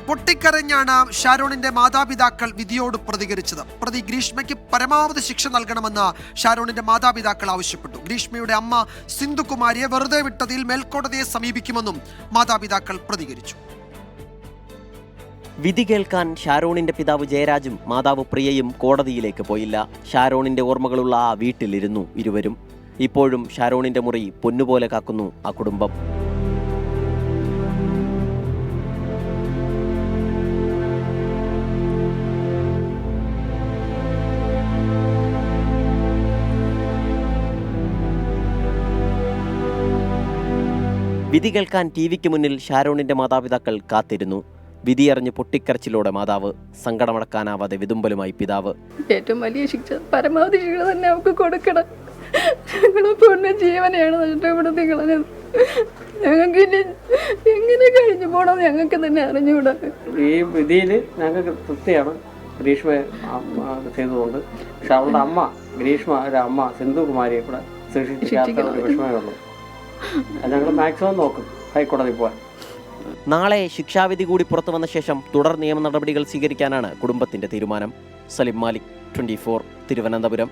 പൊട്ടിക്കരഞ്ഞാണ് ഷാരോണിന്റെ മാതാപിതാക്കൾ വിധിയോട് പ്രതികരിച്ചത്. പ്രതി ഗ്രീഷ്മയ്ക്ക് പരമാവധി ശിക്ഷ നൽകണമെന്ന് ഷാരോണിന്റെ മാതാപിതാക്കൾ ആവശ്യപ്പെട്ടു. ഗ്രീഷ്മയുടെ അമ്മ സിന്ധുകുമാരിയെ വെറുതെ വിട്ടതിൽ മേൽക്കോടതിയെ സമീപിക്കുമെന്നും മാതാപിതാക്കൾ പ്രതികരിച്ചു. വിധി കേൾക്കാൻ ഷാരോണിന്റെ പിതാവ് ജയരാജും മാതാവ് പ്രിയയും കോടതിയിലേക്ക് പോയില്ല. ഷാരോണിന്റെ ഓർമ്മകളുള്ള ആ വീട്ടിലിരുന്നു ഇരുവരും. ഇപ്പോഴും ഷാരോണിന്റെ മുറി പൊന്നുപോലെ കാക്കുന്നു ആ കുടുംബം. വിധി കേൾക്കാൻ ടിവിക്ക് മുന്നിൽ ഷാരോണിന്റെ മാതാപിതാക്കൾ കാത്തിരുന്നു. വിധിയറിഞ്ഞ് പൊട്ടിക്കരച്ചിലോടെ മാതാവ്, സങ്കടമടക്കാനാവാതെ വിതുമ്പലുമായി പിതാവ്. ഏറ്റവും വലിയ ശിക്ഷ, പരമാവധി ശിക്ഷ തന്നെ നമുക്ക് കൊടുക്കണം. ഞങ്ങളെ പൊന്ന ജീവനെയാണ് നഷ്ടപ്പെടുത്തി കളഞ്ഞത്. ഞങ്ങൾക്ക് ഇനി എങ്ങനെ കഴിഞ്ഞു പോകണം ഞങ്ങൾക്ക് തന്നെ അറിഞ്ഞുകൂടാ. ഈ വിധിയിൽ ഞങ്ങൾക്ക് തൃപ്തിയാണ് ഗ്രീഷ്മ ചെയ്തതുകൊണ്ട്. പക്ഷെ അവളുടെ അമ്മ ഗ്രീഷ്മയുടെ അമ്മ സിന്ധുകുമാരിയെ കൂടെ ശിക്ഷിക്കാത്ത ഒരു വിഷമമേ ഉള്ളൂ. ഞങ്ങൾ മാക്സിമം നോക്കും ഹൈക്കോടതി പോകാൻ. നാളെ ശിക്ഷാവിധി കൂടി പുറത്തു വന്ന ശേഷം തുടർ നിയമ നടപടികൾ സ്വീകരിക്കാനാണ് കുടുംബത്തിന്റെ തീരുമാനം. സലിം മാലിക്, 24, തിരുവനന്തപുരം.